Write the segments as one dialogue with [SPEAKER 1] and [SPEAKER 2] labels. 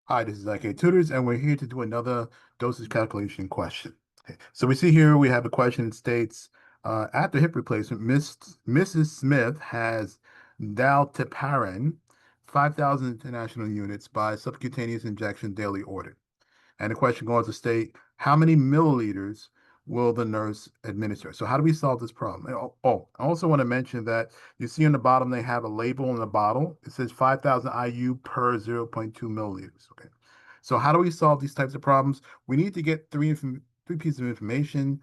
[SPEAKER 1] Hi, this is IK Tutors, and we're here to do another dosage calculation question. Okay. So we see here we have a question that states, after hip replacement, Mrs. Smith has Dalteparin, 5,000 international units by subcutaneous injection daily ordered. And the question goes to state, how many milliliters will the nurse administer? So how do we solve this problem? I also want to mention that you see on the bottom, they have a label in the bottle. It says 5,000 IU per zero point 0.2 milliliters. Okay. So how do we solve these types of problems? We need to get three pieces of information.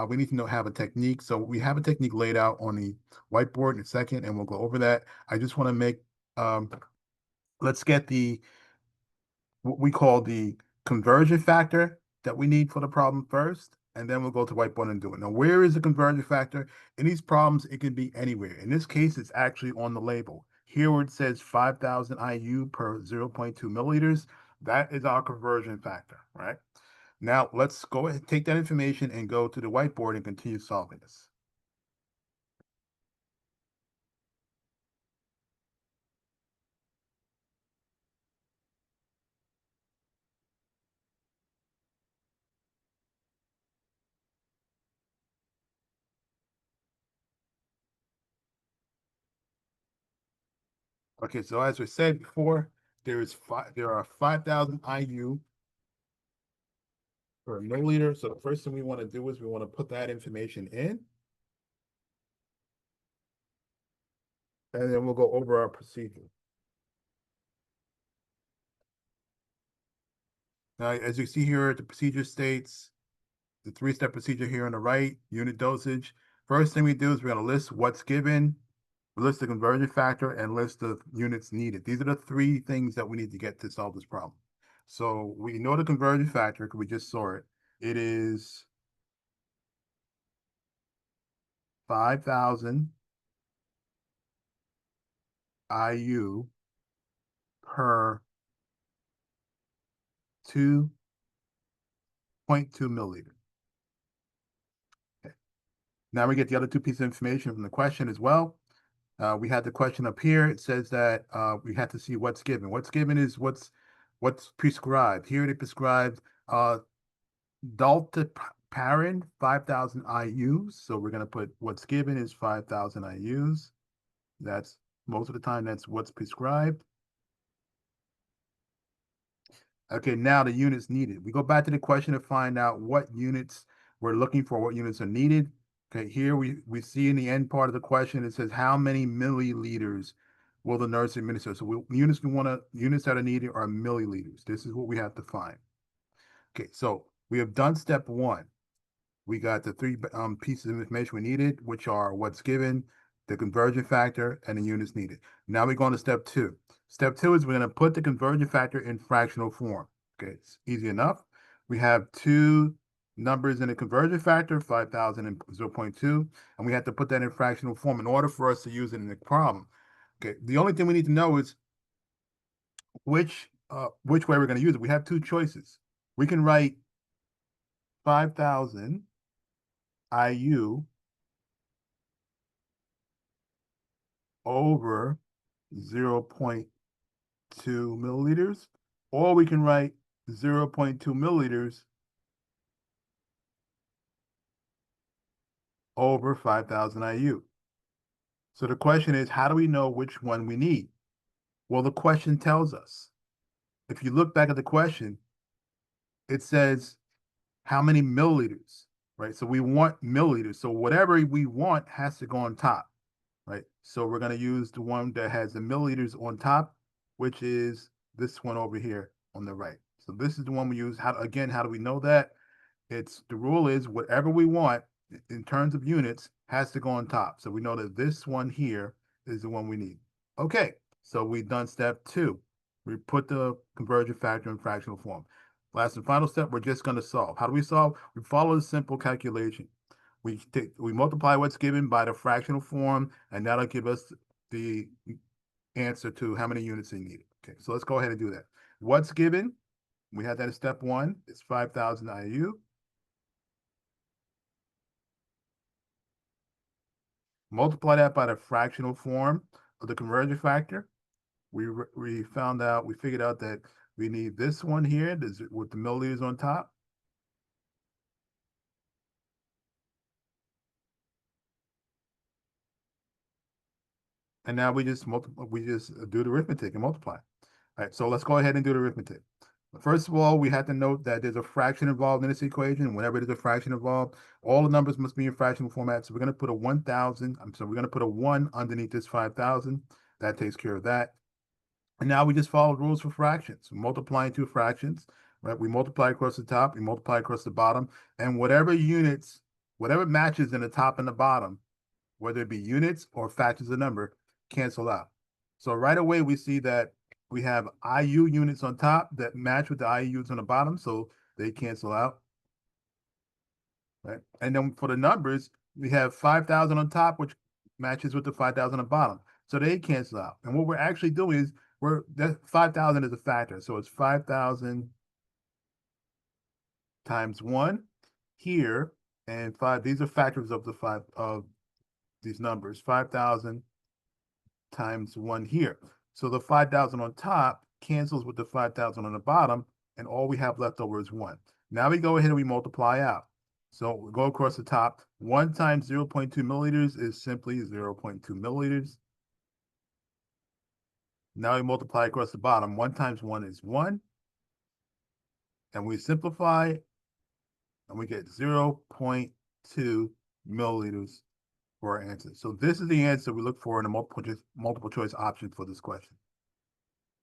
[SPEAKER 1] We need to have a technique. So we have a technique laid out on the whiteboard in a second, and we'll go over that. I just want to um, let's get what we call the conversion factor that we need for the problem first, and then we'll go to whiteboard and do it. Now, where is the conversion factor? In these problems, it can be anywhere. In this case, it's actually on the label. Here where it says 5,000 IU per zero point 0.2 milliliters, that is our conversion factor, right? Now, let's go ahead, take that information and go to the whiteboard and continue solving this. Okay, so as we said before, there are 5,000 IU per milliliter. So the first thing we want to do is we want to put that information in, and then we'll go over our procedure. Now, as you see here, the procedure states the three-step procedure here on the right, unit dosage. First thing we do is we're going to list what's given, list the conversion factor, and list the units needed. These are the three things that we need to get to solve this problem. So we know the conversion factor because we just saw it. It is 5,000 IU per 2.2 milliliter. Okay. Now we get the other two pieces of information from the question as well. We had the question up here. It says that we had to see what's given. What's given is what's prescribed. Here they prescribed Dalteparin, 5,000 IUs. So we're going to put what's given is 5,000 IUs. That's most of the time that's what's prescribed. Okay, now the units needed. We go back to the question to find out what units we're looking for, what units are needed. Okay, here we see in the end part of the question, it says how many milliliters will the nurse administer? So units that are needed are milliliters. This is what we have to find. Okay, so we have done step one. We got the three pieces of information we needed, which are what's given, the conversion factor, and the units needed. Now we go on to step two. Step two is we're going to put the conversion factor in fractional form. Okay, it's easy enough. We have two numbers in the conversion factor, 5,000 and 0.2, and we have to put that in fractional form in order for us to use it in the problem. Okay, the only thing we need to know is which way we're going to use it. We have two choices. We can write 5,000 IU over 0.2 milliliters, or we can write 0.2 milliliters over 5,000 IU. So the question is, how do we know which one we need? Well, the question tells us. If you look back at the question, it says how many milliliters, right? So we want milliliters. So whatever we want has to go on top, right? So we're going to use the one that has the milliliters on top, which is this one over here on the right. So this is the one we use. How do we know that? It's the rule is whatever we want in terms of units has to go on top. So we know that this one here is the one we need. Okay, so we've done step two. We put the conversion factor in fractional form. Last and final step, we're just going to solve. How do we solve? We follow the simple calculation. We multiply what's given by the fractional form, and that'll give us the answer to how many units they need. Okay, so let's go ahead and do that. What's given? We had that in step one. It's 5,000 IU. Multiply that by the fractional form of the conversion factor. We figured out that We need this one here with the milliliters on top. And now we just do the arithmetic and multiply. All right, so let's go ahead and do the arithmetic. First of all, we have to note that there's a fraction involved in this equation. Whenever there's a fraction involved, all the numbers must be in fractional format. So we're going to put a 1,000. We're going to put a 1 underneath this 5,000. That takes care of that. And now we just follow rules for fractions. We're multiplying two fractions, right? We multiply across the top, we multiply across the bottom, and whatever matches in the top and the bottom, whether it be units or factors of number, cancel out. So right away we see that we have IU units on top that match with the IU units on the bottom, so they cancel out. Right? And then for the numbers, we have 5,000 on top, which matches with the 5,000 on the bottom. So they cancel out. And what we're actually doing is that 5,000 is a factor. So it's 5,000 times 1 here, and 5. These are factors of the 5 of these numbers. 5,000 times 1 here. So the 5,000 on top cancels with the 5,000 on the bottom, and all we have left over is 1. Now we go ahead and we multiply out. So we go across the top. 1 times 0.2 milliliters is simply 0.2 milliliters. Now we multiply across the bottom. 1 times 1 is 1. And we simplify, and we get 0.2 milliliters for our answer. So this is the answer we look for in a multiple choice option for this question.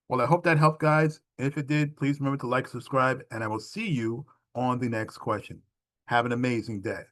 [SPEAKER 1] Well, I hope that helped, guys. If it did, please remember to like, subscribe, and I will see you on the next question. Have an amazing day.